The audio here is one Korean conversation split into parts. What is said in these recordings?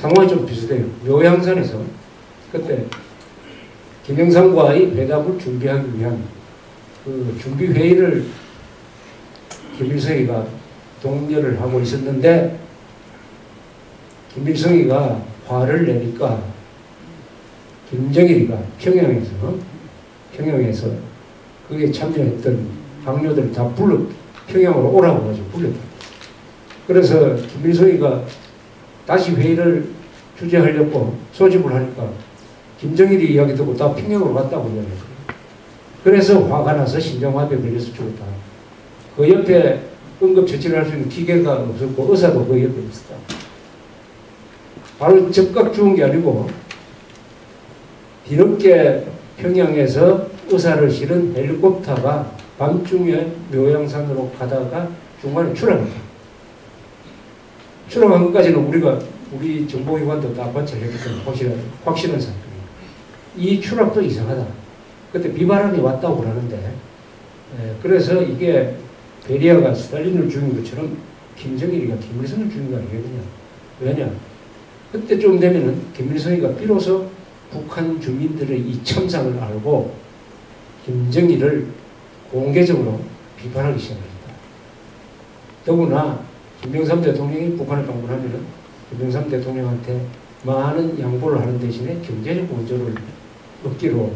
상황이 좀 비슷해요. 묘양산에서 그때 김영삼과의 회담을 준비하기 위한 그 준비 회의를 김일성이가 독려를 하고 있었는데 김일성이가 화를 내니까 김정일이가 평양에서 거기에 참여했던 강요들 다 평양으로 오라고 해가지고 불렀다. 그래서 김일성이가 다시 회의를 주재하려고 소집을 하니까 김정일이 이야기 듣고 다 평양으로 갔다고 이야기했어요. 그래서 화가 나서 심장마비에 걸려서 죽었다. 그 옆에 응급처치를 할 수 있는 기계가 없었고 의사도 그 옆에 있었다. 바로 즉각 죽은 게 아니고 뒤늦게 평양에서 의사를 실은 헬리콥터가 밤중에 묘양산으로 가다가 중간에 추락했다. 추락한 것까지는 우리 정보기관도 다 관찰을 했기 때문에 확실한 사건이에요. 이 추락도 이상하다. 그때 비바람이 왔다고 그러는데 그래서 이게 베리아가 스탈린을 죽인 것처럼 김정일이가 김일성을 죽인 거 아니겠느냐. 왜냐? 그때쯤 되면은 김일성이가 비로소 북한 주민들의 이 참상을 알고 김정일을 공개적으로 비판하기 시작합니다. 더구나 김영삼 대통령이 북한을 방문하면은 김영삼 대통령한테 많은 양보를 하는 대신에 경제적 원조를 얻기로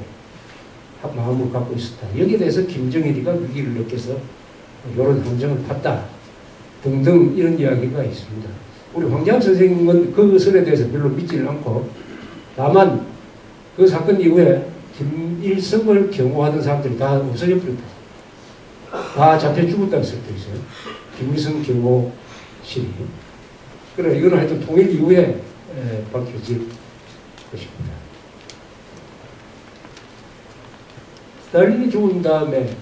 마음을 갖고 있었다. 여기에 대해서 김정일이가 위기를 느껴서 이런 함정을 팠다. 등등 이런 이야기가 있습니다. 우리 황재학 선생님은 그 설에 대해서 별로 믿지는 않고 다만 그 사건 이후에 김일성을 경호하던 사람들이 다 없어져 버렸다. 다 잡혀 죽었다는 설도 있어요. 김일성 경호실이. 그래, 이거는 하여튼 통일 이후에 밝혀질 것입니다. 스탈린이 죽은 다음에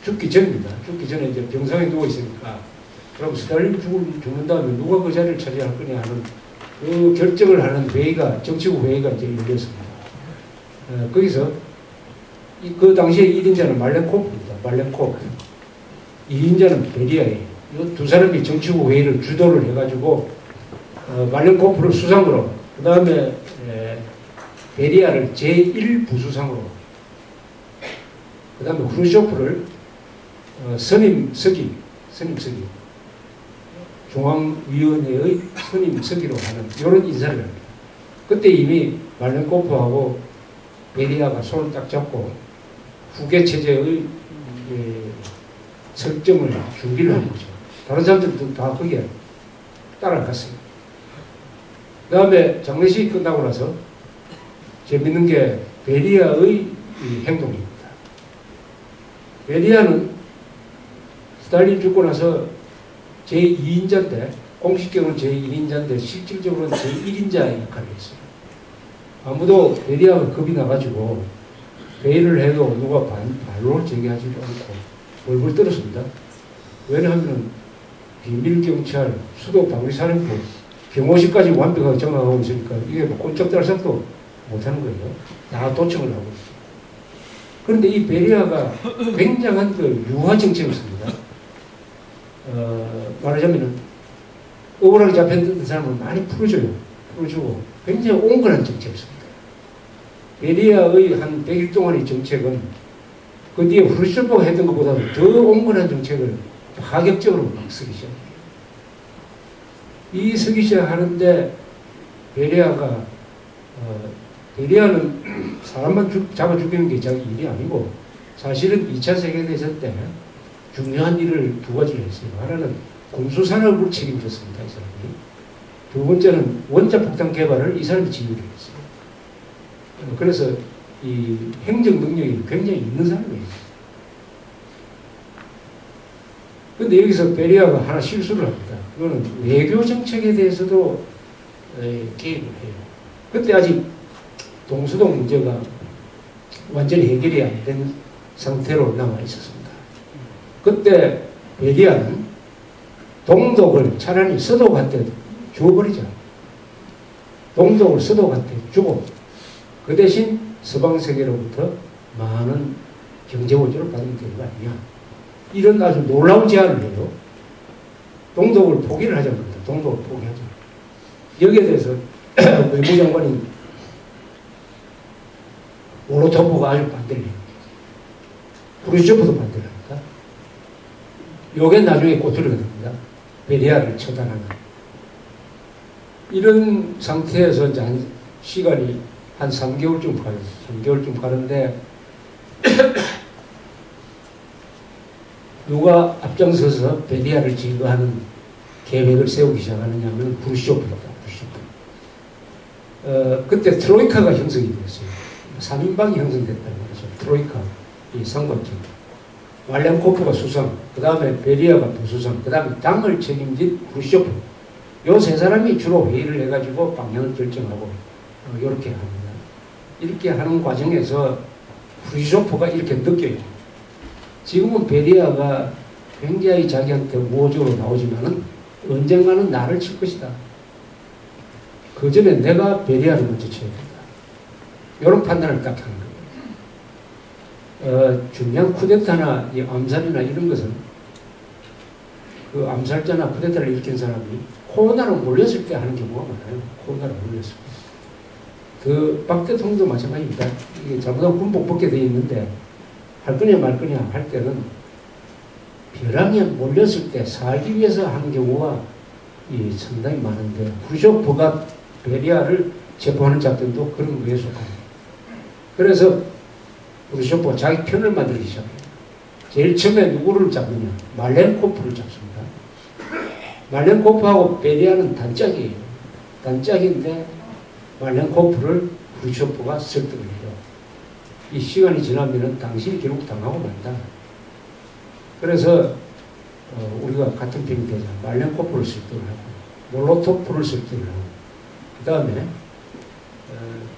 죽기 전입니다. 죽기 전에 이제 병상에 누워 있으니까 그럼 스탈린이 죽는 다음에 누가 그 자리를 차지할 거냐 하는 그 결정을 하는 회의가, 정치국 회의가 이제 열렸습니다. 거기서 그 당시에 1인자는 말렌코프입니다. 말렌코프. 2인자는 베리아예요. 이 두 사람이 정치국 회의를 주도를 해가지고 말렌코프를 수상으로, 그 다음에 베리아를 제1부수상으로, 그 다음에 후르쇼프를 선임서기, 중앙위원회의 선임서기로 하는 이런 인사를 합니다. 그때 이미 말렌코프하고 베리아가 손을 딱 잡고 후계 체제의 설정을 준비를 한 거죠. 다른 사람들도 다 거기에 따라갔습니다. 그 다음에 장례식이 끝나고 나서 재밌는 게 베리아의 행동입니다. 베리아는 스탈린 죽고 나서 제2인자인데, 공식적으로는 제1인자인데 실질적으로는 제1인자 역할을 했어요. 아무도 베리아가 겁이 나가지고 회의를 해도 누가 반론을 제기하지도 않고 벌벌 떨었습니다. 왜냐하면 비밀경찰, 수도방위사령부, 경호실까지 완벽하게 정하고 있으니까 이게 뭐 꼼짝달싹도 못하는 거예요. 다 도청을 하고 있어요. 그런데 이 베리아가 굉장한 그 유화 정책을 씁니다. 말하자면은 억울하게 잡혔던 사람을 많이 풀어주고 굉장히 온건한 정책을 씁니다. 베리아의 한 100일 동안의 정책은 그 뒤에 후르쇼프가 했던 것보다 더 온건한 정책을 파격적으로 막 쓰기 시작해요. 이 쓰기 시작하는데 베리아는 사람만 잡아 죽이는 게 자기 일이 아니고 사실은 2차 세계대전 때 중요한 일을 두 가지를 했어요. 하나는 군수산업을 책임졌습니다. 이 사람이. 두 번째는 원자폭탄 개발을 이 사람이 지휘를 했어요. 그래서 이 행정 능력이 굉장히 있는 사람이에요. 그런데 여기서 베리아가 하나 실수를 합니다. 그거는 외교 정책에 대해서도 개입을 해요. 그때 아직 동수동 문제가 완전히 해결이 안 된 상태로 남아 있었습니다. 그때 베리아는 동독을 차라리 서독한테 주어버리자. 동독을 서독한테 주고 그 대신 서방세계로부터 많은 경제원조를 받으면 되는 거 아니냐. 이런 아주 놀라운 제안을 해요. 동독을 포기를 하자는 겁니다. 동독을 포기하자. 여기에 대해서 외무장관이 몰로토프가 아주 반대를 해요. 프루시초프도 반대를 합니다. 요게 나중에 꼬투리가 됩니다. 베리아를 처단하는. 이런 상태에서 이제 한 시간이 한 3개월쯤 가요. 3개월쯤 가는데 누가 앞장서서 베리아를 제거하는 계획을 세우기 시작하느냐면 프루시초프입니다. 그때 트로이카가 형성이 되었어요. 3인방이 형성됐다는 거죠. 트로이카, 이 삼각형. 말렌코프가 수상, 그 다음에 베리아가 부수상, 그 다음에 당을 책임진 프루시초프. 요 세 사람이 주로 회의를 해가지고 방향을 결정하고 이렇게 합니다. 이렇게 하는 과정에서 프루시초프가 이렇게 느껴요. 지금은 베리아가 굉장히 자기한테 우호적으로 나오지만은 언젠가는 나를 칠 것이다. 그 전에 내가 베리아를 먼저 쳐야 된다. 이런 판단을 딱 하는 거예요. 중요한 쿠데타나 이 암살이나 이런 것은 그 암살자나 쿠데타를 일으킨 사람이 코로나로 몰렸을 때 하는 경우가 많아요. 코로나로 몰렸을 때. 그 박 대통령도 마찬가지입니다. 이게 잘못하면 군복 벗게 되어 있는데 할 거냐 말 거냐 할 때는 벼랑에 몰렸을 때 살기 위해서 하는 경우가 상당히 많은데 프루시초프가 베리아를 체포하는 작전도 그런 거에 속합니다. 그래서 프루시초프가 자기 편을 만들기 시작해요. 제일 처음에 누구를 잡느냐? 말렌코프를 잡습니다. 말렌코프하고 베리아는 단짝이에요. 단짝인데 말렌코프를 프루시초프가 설득을 해요. 이 시간이 지나면 당신이 결국 당하고 만다. 그래서 우리가 같은 편이 되자. 말렌코프를 설득을 하고 몰로토프를 설득을 하고 그 다음에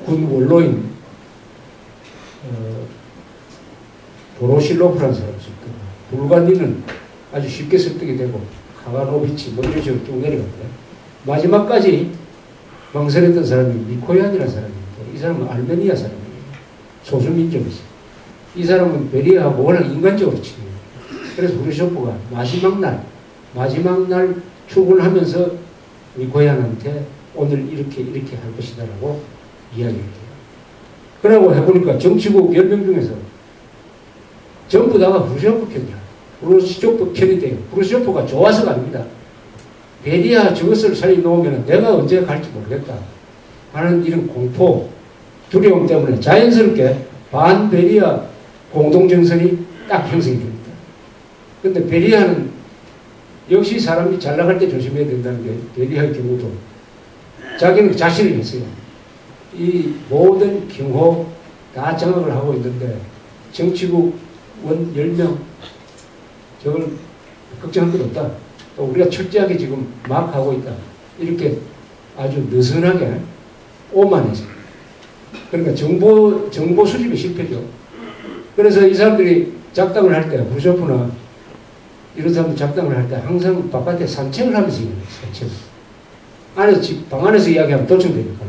군 원로인 보로실로프라는 사람을 설득하고 불가니는 아주 쉽게 설득이 되고 카가노비치 뭐 이런 식으로 쭉 내려갑니다. 마지막까지 망설였던 사람이 미코얀이라는 사람인데 이 사람은 알메니아 사람이에요. 소수민족이죠. 이 사람은 베리아하고 워낙 인간적으로 친해요. 그래서 프루시초프가 마지막 날 출근하면서 미코얀한테 오늘 이렇게 할 것이다 라고 이야기를 해요. 그러고 해보니까 정치국 10명 중에서 전부 다가 프루시초프 편이야. 프루시초프 편이 돼요. 프루시초프가 좋아서가 아닙니다. 베리아 저것을 살려놓으면 내가 언제 갈지 모르겠다 하는 이런 공포, 두려움 때문에 자연스럽게 반베리아 공동정선이 딱 형성이 됩니다. 근데 베리아는 역시 사람이 잘 나갈 때 조심해야 된다는 게 베리아의 경우도 자기는 자신을 했어요. 이 모든 경호 다 장악을 하고 있는데 정치국 원 10명 저걸 걱정할 것 없다. 또 우리가 철저하게 지금 막 하고 있다. 이렇게 아주 느슨하게 오만해서 그러니까 정보 수집이 실패죠. 그래서 이 사람들이 작당을 할 때, 프루시초프나 이런 사람들 작당을 할 때 항상 바깥에 산책을 하면서 이야기해요. 산책. 방 안에서 이야기하면 도청되니까.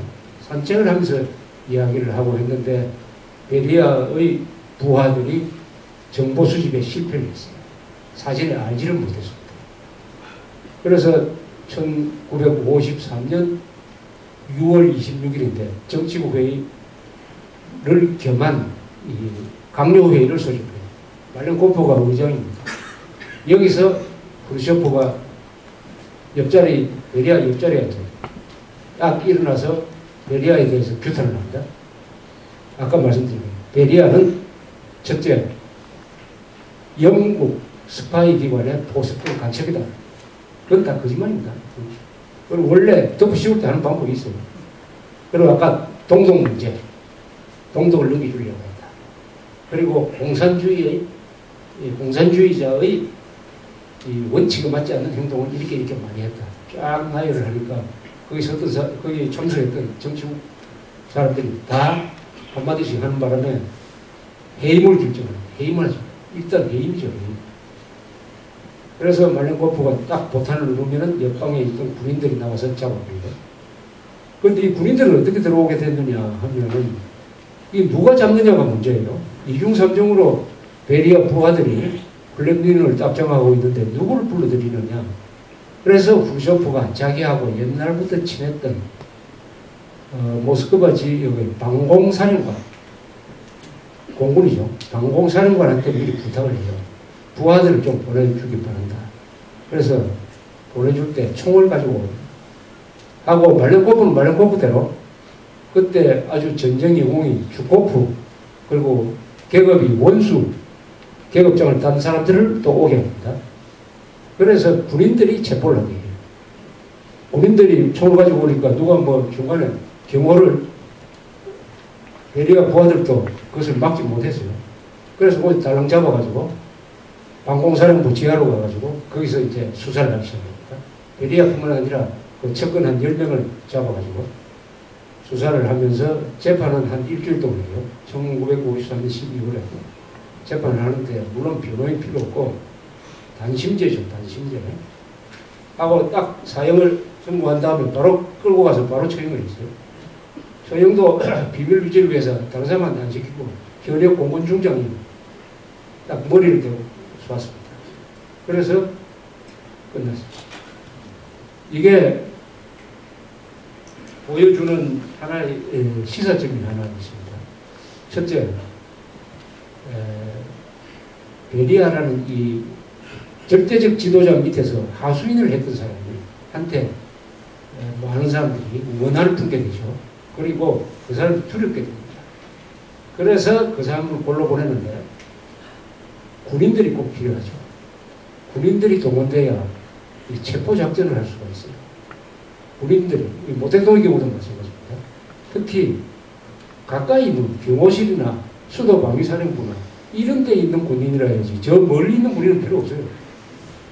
산책을 하면서 이야기를 하고 했는데 베리아의 부하들이 정보 수집에 실패를 했어요. 사진을 알지를 못했습니다. 그래서 1953년 6월 26일인데 정치국 회의를 겸한 강요회의를 소집해요. 말렌코프가 의장입니다. 여기서 프루시초프가 옆자리, 베리아 옆자리에 딱 일어나서 베리아에 대해서 규탄을 합니다. 아까 말씀드린 거예요. 베리아는 첫째, 영국 스파이 기관의 포스트 간첩이다. 그건 다 거짓말입니다. 그리고 원래 덮으시울 때 하는 방법이 있어요. 그리고 아까 동독 문제, 동독을 넘겨주려고 했다. 그리고 공산주의자의 이 원칙에 맞지 않는 행동을 이렇게 많이 했다. 쫙 나열을 하니까 거기 참석했던 정치국 사람들이 다 한마디씩 하는 바람에 해임을 결정합니다. 해임을 하죠. 일단 해임이죠. 해임. 그래서 말렌코프가 딱 보탄을 누르면은 옆방에 있던 군인들이 나와서 잡아버립니다. 그런데 이 군인들은 어떻게 들어오게 됐느냐 하면은 이 누가 잡느냐가 문제예요. 이중삼중으로 베리아 부하들이 클렘린을 딱 정하고 있는데 누구를 불러들이느냐. 그래서 후르쇼프가 자기하고 옛날부터 친했던 모스크바 지역의 방공사령관, 공군이죠. 방공사령관한테 미리 부탁을 해요. 부하들을 좀 보내주기 바란다. 그래서 보내줄 때 총을 가지고 하고 말렌코프는 말렌코프대로 그때 아주 전쟁 영웅이 주코프 그리고 계급이 원수 계급장을 딴 사람들을 또 오게 합니다. 그래서 군인들이 체포를 하게 해요. 군인들이 총을 가지고 오니까 누가 뭐 중간에 경호를 베리아 부하들도 그것을 막지 못했어요. 그래서 거기 달랑 잡아가지고 방공사령부 지하로 가가지고 거기서 이제 수사를 하기 시작합니다. 베리아뿐만 아니라 그 측근 한 10명을 잡아가지고 수사를 하면서 재판은 한 일주일 동안 해요. 1953년 12월에 재판을 하는데 물론 변호인 필요 없고 단심제죠. 단심제. 하고 딱 사형을 선고한 다음에 바로 끌고 가서 바로 처형을 했어요. 처형도 비밀 유지를 위해서 다른 사람한테 안 시키고 현역 공군 중장이 딱 머리를 대고 쏘았습니다. 그래서 끝났습니다. 이게 보여주는 하나의 시사점이 하나 있습니다. 첫째, 베리아라는 이 절대적 지도자 밑에서 하수인을 했던 사람한테 많은 사람들이 원한을 품게 되죠. 그리고 그 사람을 두렵게 됩니다. 그래서 그 사람을 골로 보내는데 군인들이 꼭 필요하죠. 군인들이 동원돼야 이 체포 작전을 할 수가 있어요. 군인들이 모택동의 경우도 마찬가지입니다. 특히 가까이 있는 경호실이나 수도 방위사령부나 이런 데 있는 군인이라 해야지 저 멀리 있는 군인은 필요 없어요.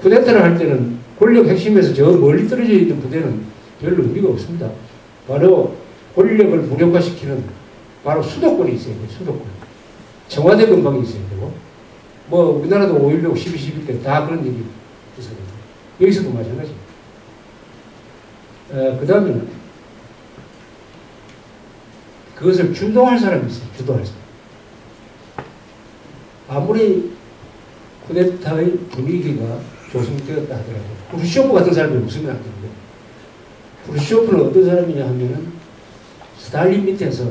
쿠데타를 할 때는 권력 핵심에서 저 멀리 떨어져 있는 부대는 별로 의미가 없습니다. 바로 권력을 무력화시키는 바로 수도권이 있어야 돼요. 수도권. 청와대 근방이 있어야 되고 뭐 우리나라도 5.16, 12.12 때 다 그런 일이 있어요. 여기서도 마찬가지입니다. 그 다음에는 그것을 주도할 사람이 있어요. 주도할 사람. 아무리 쿠데타의 분위기가 조성되었다 하더라도 후르쇼프 같은 사람이 없으면 안 됩니다. 후르쇼프는 어떤 사람이냐 하면은 스탈린 밑에서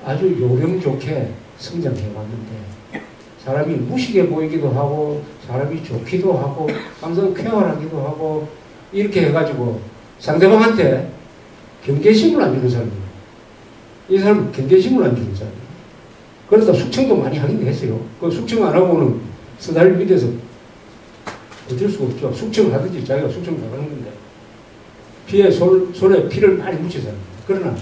아주 요령 좋게 성장해 왔는데 사람이 무식해 보이기도 하고 사람이 좋기도 하고 항상 쾌활하기도 하고 이렇게 해가지고 상대방한테 경계심을 안 주는 사람이에요. 이 사람은 경계심을 안 주는 사람이에요. 그러다 숙청도 많이 하긴 했어요. 그 숙청 안 하고는 스탈린 밑에서 어쩔 수가 없죠. 숙청을 하든지 자기가 숙청을 나가는 건데 피에 손에 피를 많이 묻힌 사람입니다. 그러나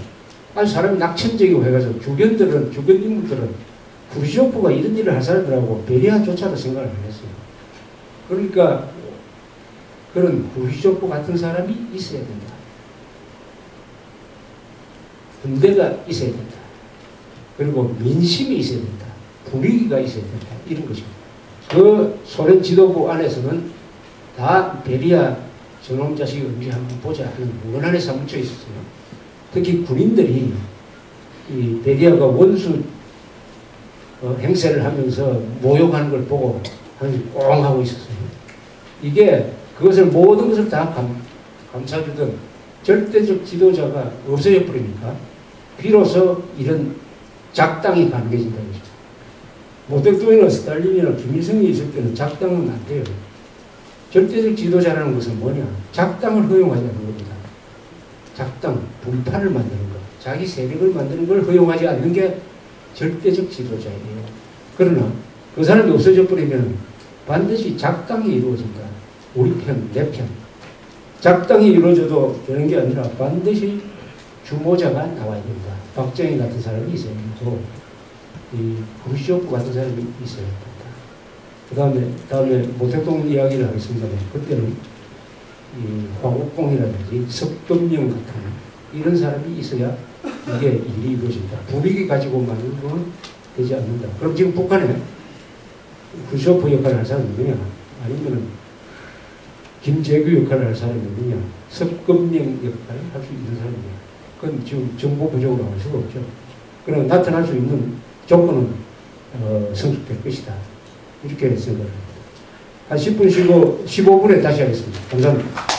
아주 사람이 낙천적이고 해가지고 주변 인물들은 후르쇼프가 이런 일을 할 사람들하고 베리아조차도 생각을 안 했어요. 그러니까 그런 후르쇼프 같은 사람이 있어야 된다. 군대가 있어야 된다. 그리고 민심이 있어야 된다. 분위기가 있어야 된다. 이런 것입니다. 그 소련 지도부 안에서는 다 베리아 저놈 자식이 언제 한번 보자 하는 원한에 사무쳐 있었어요. 특히 군인들이 이 베리아가 원수 행세를 하면서 모욕하는 걸 보고 꽁 하고 있었어요. 이게 그것을 모든 것을 다 감싸주던 절대적 지도자가 없어져 버리니까 비로소 이런 작당이 가능해진다는 거죠. 모택동이나 스탈린이나 김일성이 있을 때는 작당은 안 돼요. 절대적 지도자라는 것은 뭐냐? 작당을 허용하지 않는 겁니다. 작당, 분파를 만드는 것, 자기 세력을 만드는 걸 허용하지 않는 게 절대적 지도자예요. 그러나 그 사람이 없어져 버리면 반드시 작당이 이루어진다. 우리 편, 내 편. 작당이 이루어져도 되는 게 아니라 반드시 주모자가 나와야 된다. 박정희 같은 사람이 있어야 되고 이 후르쇼프 같은 사람이 있어야 된다. 다음에 모택동 이야기를 하겠습니다. 그때는 이 황국봉이라든지 석금령 같은 이런 사람이 있어야 이게 일이 이루어진다. 분위기 가지고만은 건 되지 않는다. 그럼 지금 북한에 후르쇼프 역할을 할 사람이 누구냐? 아니면은 김재규 역할을 할 사람이 누구냐? 석금령 역할을 할 수 있는 사람이냐? 그건 지금 정보 부족으로 할 수가 없죠. 그러나 나타날 수 있는 조건은 성숙될 것이다. 이렇게 생각합니다. 한 10분 쉬고 15분에 다시 하겠습니다. 감사합니다.